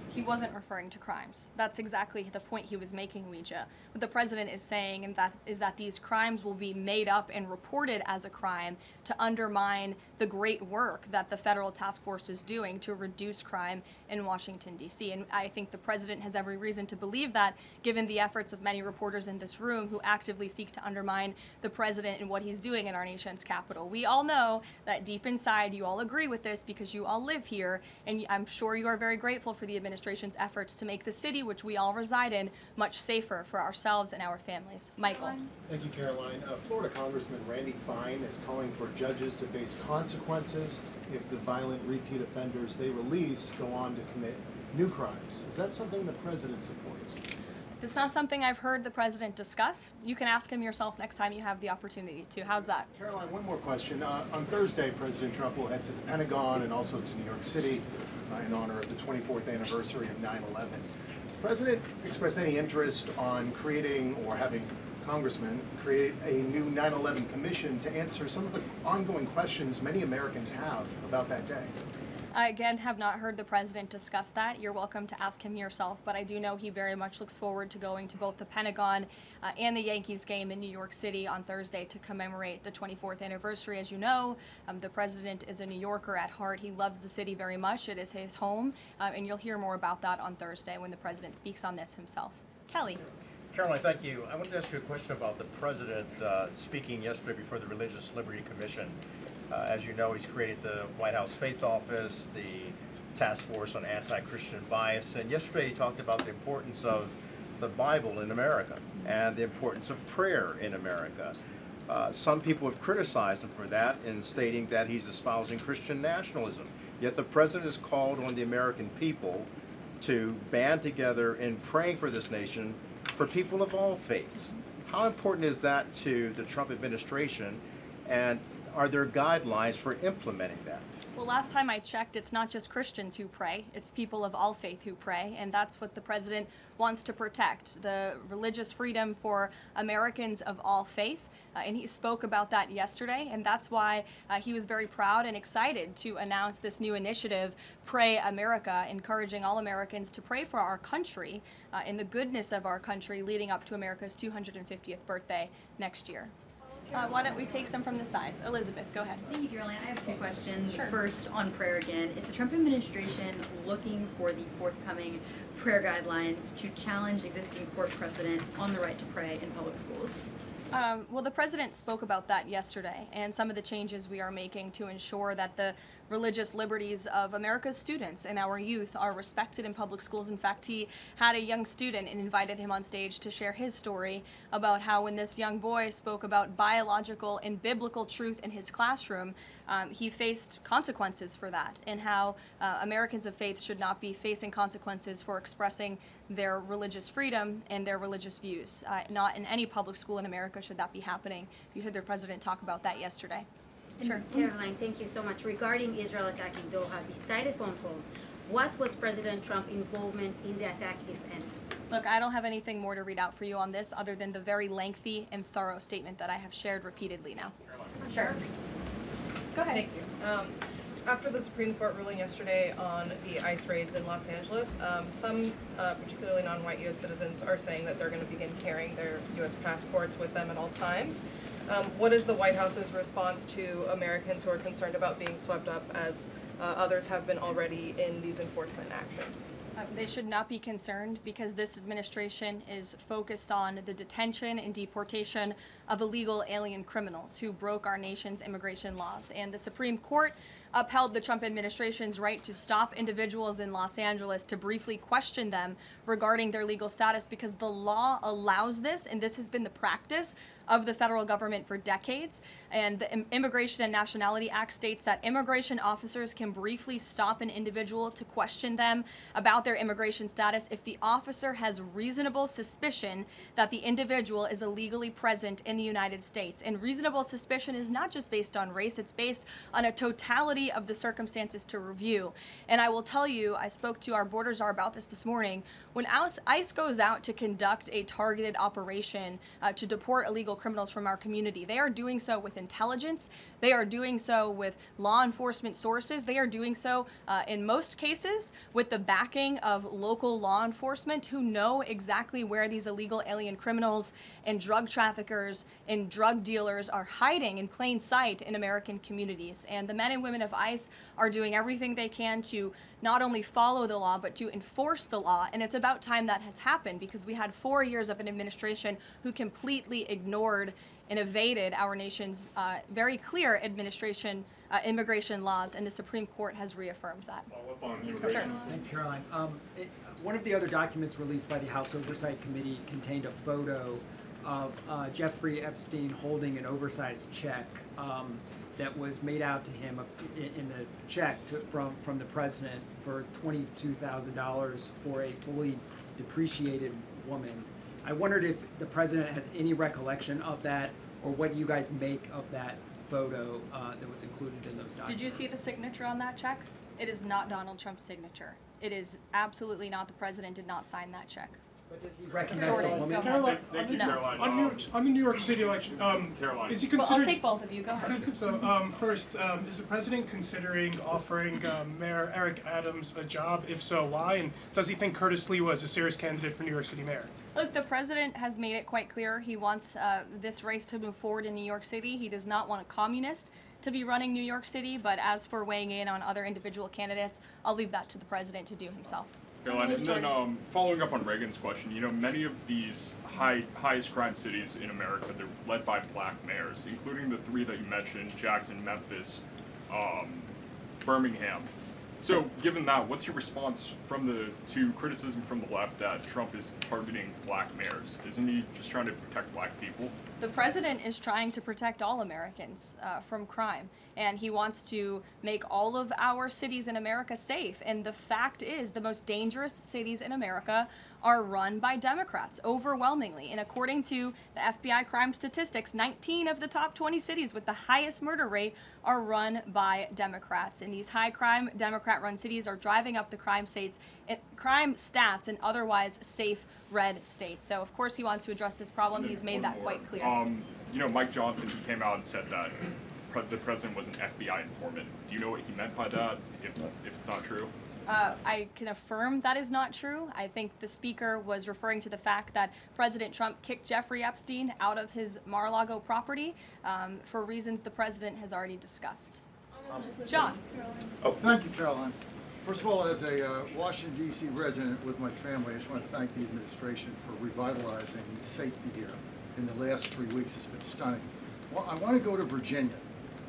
He wasn't referring to crimes. That's exactly the point he was making, Ouija. What the president is saying is that these crimes will be made up and reported as a crime to undermine the great work that the federal task force is doing to reduce crime in Washington, D.C. And I think the president has every reason to believe that, given the efforts of many reporters in this room who actively seek to undermine the president and what he's doing in our nation's capital. We all know that deep inside you all agree with this because you all live here, and I'm sure you are very grateful for the administration's efforts to make the city, which we all reside in, much safer for ourselves and our families. Michael. Thank you, Caroline. Florida Congressman Randy Fine is calling for judges to face consequences if the violent repeat offenders they release go on to commit new crimes. Is that something the president supports? It's not something I've heard the president discuss. You can ask him yourself next time you have the opportunity to. How's that? Caroline, one more question. On Thursday, President Trump will head to the Pentagon and also to New York City in honor of the 24th anniversary of 9/11. Has the president expressed any interest on creating or having congressmen create a new 9/11 commission to answer some of the ongoing questions many Americans have about that day? I, again, have not heard the president discuss that. You're welcome to ask him yourself, but I do know he very much looks forward to going to both the Pentagon and the Yankees game in New York City on Thursday to commemorate the 24th anniversary. As you know, the president is a New Yorker at heart. He loves the city very much. It is his home, and you'll hear more about that on Thursday when the president speaks on this himself. Kelly. Karoline, thank you. I wanted to ask you a question about the president speaking yesterday before the Religious Liberty Commission. As you know, he's created the White House Faith Office, the Task Force on Anti-Christian Bias, and yesterday he talked about the importance of the Bible in America and the importance of prayer in America. Some people have criticized him for that in stating that he's espousing Christian nationalism. Yet the president has called on the American people to band together in praying for this nation for people of all faiths. How important is that to the Trump administration, and are there guidelines for implementing that? Well, last time I checked, it's not just Christians who pray, it's people of all faith who pray, and that's what the president wants to protect, the religious freedom for Americans of all faith. And he spoke about that yesterday, and that's why he was very proud and excited to announce this new initiative, Pray America, encouraging all Americans to pray for our country and the goodness of our country leading up to America's 250th birthday next year. Why don't we take some from the sides? Elizabeth, go ahead. Thank you, Caroline. I have two questions. Sure. First, on prayer again. Is the Trump administration looking for the forthcoming prayer guidelines to challenge existing court precedent on the right to pray in public schools? Well, the president spoke about that yesterday, and some of the changes we are making to ensure that the religious liberties of America's students and our youth are respected in public schools. In fact, he had a young student and invited him on stage to share his story about how when this young boy spoke about biological and biblical truth in his classroom, he faced consequences for that, and how Americans of faith should not be facing consequences for expressing their religious freedom and their religious views. Not in any public school in America should that be happening. You heard the president talk about that yesterday. Sure. Caroline, thank you so much. Regarding Israel attacking Doha, beside a phone call, what was President Trump's involvement in the attack, if any? Look, I don't have anything more to read out for you on this other than the very lengthy and thorough statement that I have shared repeatedly now. Sure. Go ahead. Thank you. After the Supreme Court ruling yesterday on the ICE raids in Los Angeles, some, particularly non-white U.S. citizens, are saying that they're going to begin carrying their U.S. passports with them at all times. What is the White House's response to Americans who are concerned about being swept up, as others have been already, in these enforcement actions? They should not be concerned, because this administration is focused on the detention and deportation of illegal alien criminals who broke our nation's immigration laws. And the Supreme Court upheld the Trump administration's right to stop individuals in Los Angeles to briefly question them regarding their legal status, because the law allows this, and this has been the practice of the federal government for decades. And the Immigration and Nationality Act states that immigration officers can briefly stop an individual to question them about their immigration status if the officer has reasonable suspicion that the individual is illegally present in the United States. And reasonable suspicion is not just based on race, it's based on a totality of the circumstances to review. And I will tell you, I spoke to our border czar about this morning. When ICE goes out to conduct a targeted operation to deport illegal criminals from our community, they are doing so with intelligence, they are doing so with law enforcement sources, they are doing so in most cases with the backing of local law enforcement who know exactly where these illegal alien criminals and drug traffickers and drug dealers are hiding in plain sight in American communities. And the men and women of ICE are doing everything they can to not only follow the law, but to enforce the law. And it's about time that has happened, because we had 4 years of an administration who completely ignored and evaded our nation's very clear immigration laws, and the Supreme Court has reaffirmed that. Sure. Thanks, Caroline. One of the other documents released by the House Oversight Committee contained a photo of Jeffrey Epstein holding an oversized check that was made out to him in the check from the president for $22,000 for a fully depreciated woman. I wondered if the president has any recollection of that, or what you guys make of that photo that was included in those documents. Did you see the signature on that check? It is not Donald Trump's signature. It is absolutely not. The president did not sign that check. But does he recognize Jordan, the woman? go Caroline, ahead. on the, No. on the New York City election, Caroline. is he Well, considering? I'll take both of you. Go ahead. So first, is the president considering offering Mayor Eric Adams a job? If so, why? And does he think Curtis Lee was a serious candidate for New York City mayor? Look, the president has made it quite clear he wants this race to move forward in New York City. He does not want a communist to be running New York City, but as for weighing in on other individual candidates, I'll leave that to the president to do himself. Caroline, and then following up on Reagan's question, you know, many of these highest crime cities in America, they're led by black mayors, including the three that you mentioned, Jackson, Memphis, Birmingham. So given that, what's your response to criticism from the left that Trump is targeting black mayors? Isn't he just trying to protect black people? The president is trying to protect all Americans from crime, and he wants to make all of our cities in America safe. And the fact is, the most dangerous cities in America are run by Democrats, overwhelmingly. And according to the FBI crime statistics, 19 of the top 20 cities with the highest murder rate are run by Democrats. And these high crime, Democrat-run cities are driving up the crime stats in otherwise safe red states. So of course he wants to address this problem. He's made that quite clear. You know, Mike Johnson, he came out and said that the president was an FBI informant. Do you know what he meant by that, if it's not true? I can affirm that is not true. I think the speaker was referring to the fact that President Trump kicked Jeffrey Epstein out of his Mar-a-Lago property for reasons the president has already discussed. John. Oh, thank you, Caroline. First of all, as a Washington, D.C. resident with my family, I just want to thank the administration for revitalizing safety here. In the last 3 weeks, it's been stunning. Well, I want to go to Virginia.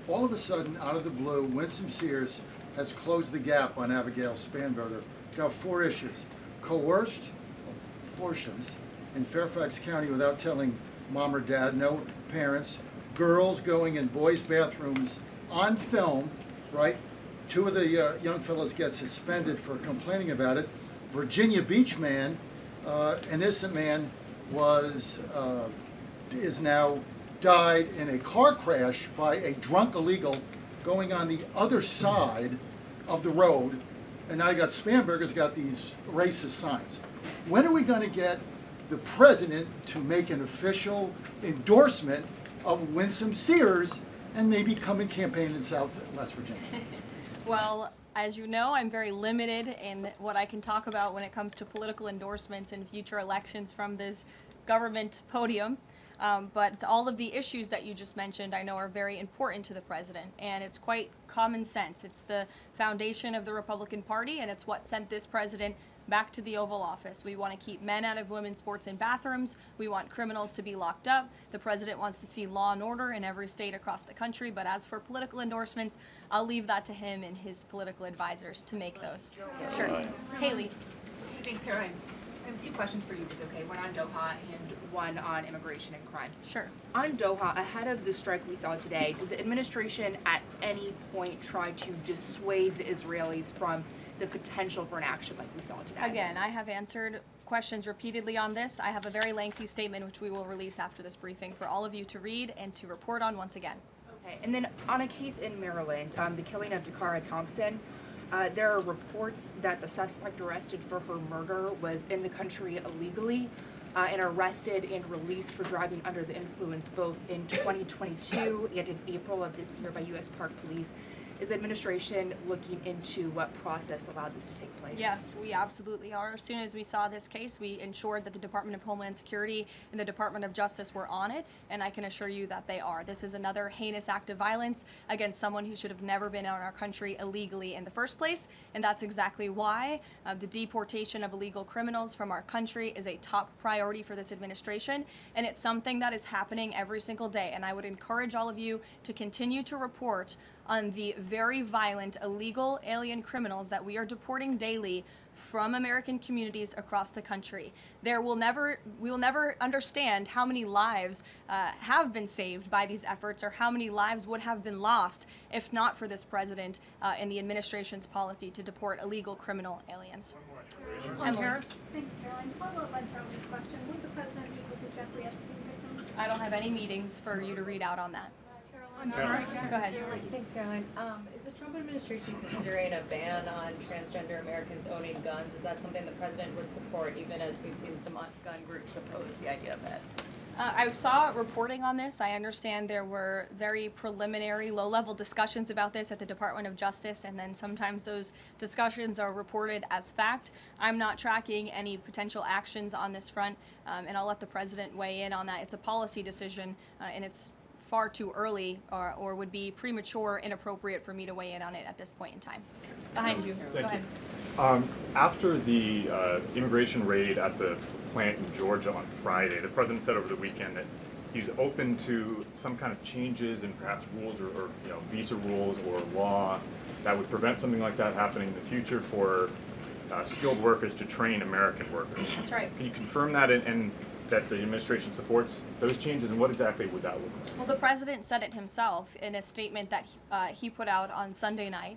All of a sudden, out of the blue, Winsome Sears has closed the gap on Abigail Spanberger. Got 4 issues. Coerced abortions in Fairfax County without telling mom or dad, no parents. Girls going in boys' bathrooms on film, right? 2 of the young fellows get suspended for complaining about it. Virginia Beach man, an innocent man, is now died in a car crash by a drunk illegal going on the other side of the road, and now you got Spanberger's got these racist signs. When are we going to get the president to make an official endorsement of Winsome Sears and maybe come and campaign in South West Virginia? Well, as you know, I'm very limited in what I can talk about when it comes to political endorsements in future elections from this government podium. But all of the issues that you just mentioned I know are very important to the president, and it's quite common sense. It's the foundation of the Republican Party, and it's what sent this president back to the Oval Office. We want to keep men out of women's sports and bathrooms. We want criminals to be locked up. The president wants to see law and order in every state across the country, but as for political endorsements, I'll leave that to him and his political advisors to make those. Sure. Haley. Thanks, Caroline. I have 2 questions for you, if it's okay. One on Doha and one on immigration and crime. Sure. On Doha, ahead of the strike we saw today, did the administration at any point try to dissuade the Israelis from the potential for an action like we saw today? Again, I have answered questions repeatedly on this. I have a very lengthy statement which we will release after this briefing for all of you to read and to report on once again. Okay, and then on a case in Maryland, the killing of Dakara Thompson, there are reports that the suspect arrested for her murder was in the country illegally and arrested and released for driving under the influence both in 2022 and in April of this year by U.S. Park Police. Is the administration looking into what process allowed this to take place? Yes, we absolutely are. As soon as we saw this case, we ensured that the Department of Homeland Security and the Department of Justice were on it, and I can assure you that they are. This is another heinous act of violence against someone who should have never been in our country illegally in the first place, and that's exactly why the deportation of illegal criminals from our country is a top priority for this administration, and it's something that is happening every single day, and I would encourage all of you to continue to report on the very violent illegal alien criminals that we are deporting daily from American communities across the country. We will never understand how many lives have been saved by these efforts, or how many lives would have been lost if not for this president and the administration's policy to deport illegal criminal aliens. Thanks, Caroline. Follow-up on Charlie's question. Would the president meet with the Jeffrey Epstein victims? I don't have any meetings for you to read out on that. Go ahead. Thanks, Caroline. Is the Trump administration considering a ban on transgender Americans owning guns? Is that something the president would support, even as we've seen some gun groups oppose the idea of it? I saw reporting on this. I understand there were very preliminary, low-level discussions about this at the Department of Justice, and then sometimes those discussions are reported as fact. I'm not tracking any potential actions on this front, and I'll let the president weigh in on that. It's a policy decision, and it's far too early or would be premature, inappropriate for me to weigh in on it at this point in time. Behind you. Go ahead. After the immigration raid at the plant in Georgia on Friday, the president said over the weekend that he's open to some kind of changes in perhaps rules or visa rules or law that would prevent something like that happening in the future for skilled workers to train American workers. That's right. Can you confirm that and that the administration supports those changes, and what exactly would that look like? Well, the president said it himself in a statement that he put out on Sunday night,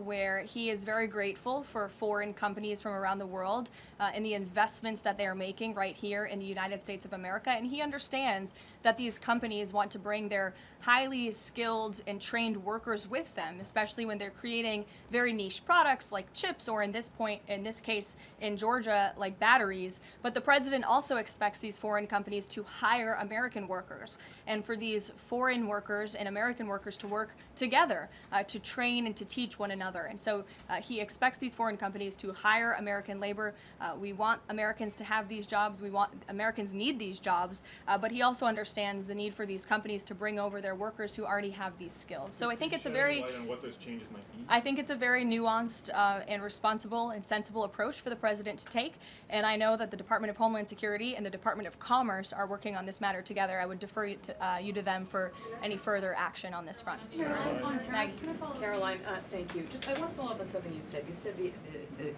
where he is very grateful for foreign companies from around the world and the investments that they are making right here in the United States of America. And he understands that these companies want to bring their highly skilled and trained workers with them, especially when they're creating very niche products like chips, or in this case in Georgia, like batteries. But the president also expects these foreign companies to hire American workers, and for these foreign workers and American workers to work together to train and to teach one another. And so he expects these foreign companies to hire American labor. We want Americans to have these jobs. Americans need these jobs, but he also understands the need for these companies to bring over their workers who already have these skills. So I think it's a very what those changes might be? I think it's a very nuanced and responsible and sensible approach for the president to take. And I know that the Department of Homeland Security and the Department of Commerce are working on this matter together. I would defer you to them for any further action on this front. Karoline, thank you. Just, I want to follow up on something you said. You said the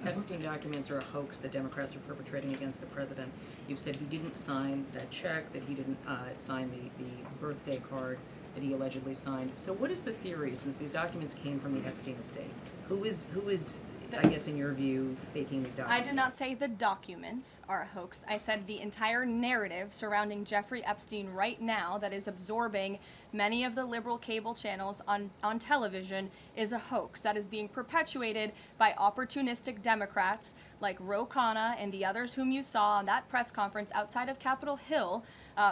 Epstein documents are a hoax that Democrats are perpetrating against the president. You've said he didn't sign that check, that he didn't sign the birthday card that he allegedly signed. So what is the theory, since these documents came from the Epstein estate? Who is I guess in your view, faking these documents? I did not say the documents are a hoax. I said the entire narrative surrounding Jeffrey Epstein right now that is absorbing many of the liberal cable channels on television is a hoax that is being perpetuated by opportunistic Democrats like Ro Khanna and the others whom you saw on that press conference outside of Capitol Hill,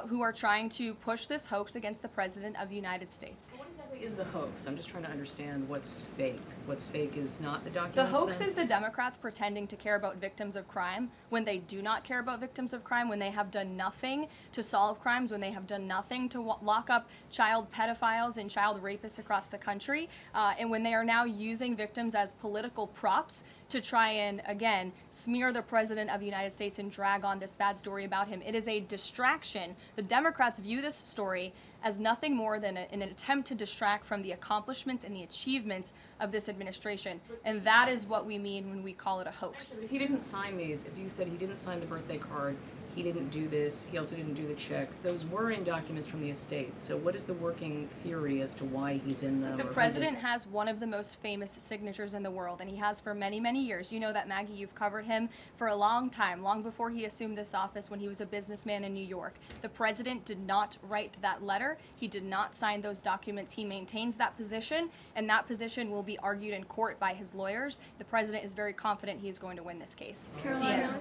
who are trying to push this hoax against the President of the United States. What exactly is the hoax? I'm just trying to understand what's fake. What's fake is not the The documents. hoax is the Democrats pretending to care about victims of crime when they do not care about victims of crime, when they have done nothing to solve crimes, when they have done nothing to lock up child pedophiles and child rapists across the country, and when they are now using victims as political props to try and, again, smear the President of the United States and drag on this bad story about him. It is a distraction. The Democrats view this story as nothing more than an attempt to distract from the accomplishments and the achievements of this administration. And that is what we mean when we call it a hoax. If he didn't sign these, if you said he didn't sign the birthday card, he didn't do this, he also didn't do the check, those were in documents from the estate. So what is the working theory as to why he's in them? The president has one of the most famous signatures in the world, and he has for many, many years. You know that, Maggie, you've covered him for a long time, long before he assumed this office when he was a businessman in New York. The president did not write that letter. He did not sign those documents. He maintains that position, and that position will be argued in court by his lawyers. The president is very confident he is going to win this case. Karoline,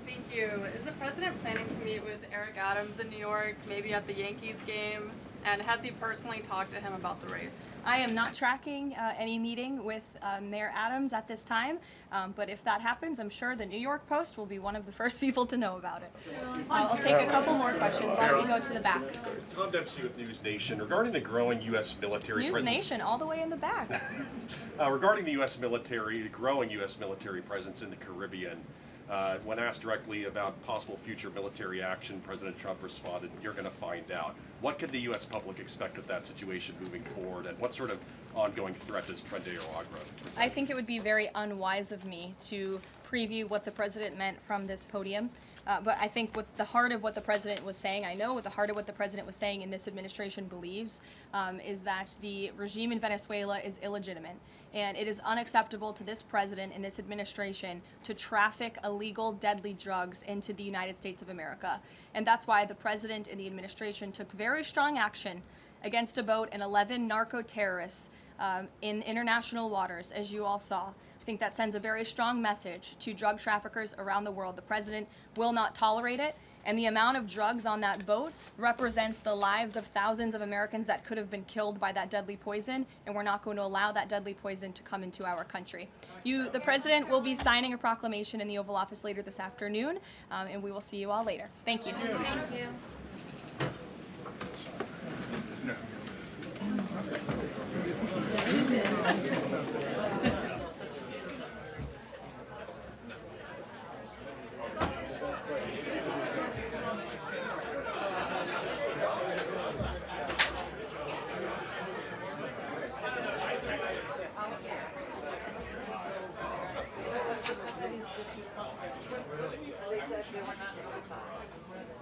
thank you. Is the president planning to meet with Eric Adams in New York, maybe at the Yankees game? And has he personally talked to him about the race? I am not tracking any meeting with Mayor Adams at this time, but if that happens, I'm sure the New York Post will be one of the first people to know about it. I'll take a couple more questions. Why don't we go to the back? Tom Dempsey with News Nation. Regarding the growing U.S. military News presence, Nation, all the way in the back. regarding the U.S. military, the growing U.S. military presence in the Caribbean, when asked directly about possible future military action, President Trump responded, "You're going to find out." What can the U.S. public expect of that situation moving forward, and what sort of ongoing threat does Trendeo Agro? I think it would be very unwise of me to preview what the president meant from this podium. But I think what the heart of what the president was saying, I know what the heart of what the president was saying and this administration believes, is that the regime in Venezuela is illegitimate. And it is unacceptable to this president and this administration to traffic illegal, deadly drugs into the United States of America. And that's why the president and the administration took very strong action against a boat and 11 narco-terrorists in international waters, as you all saw. I think that sends a very strong message to drug traffickers around the world. The president will not tolerate it, and the amount of drugs on that boat represents the lives of thousands of Americans that could have been killed by that deadly poison, and we're not going to allow that deadly poison to come into our country. The president will be signing a proclamation in the Oval Office later this afternoon, and we will see you all later. Thank you. Thank you. No. They said they were not notified.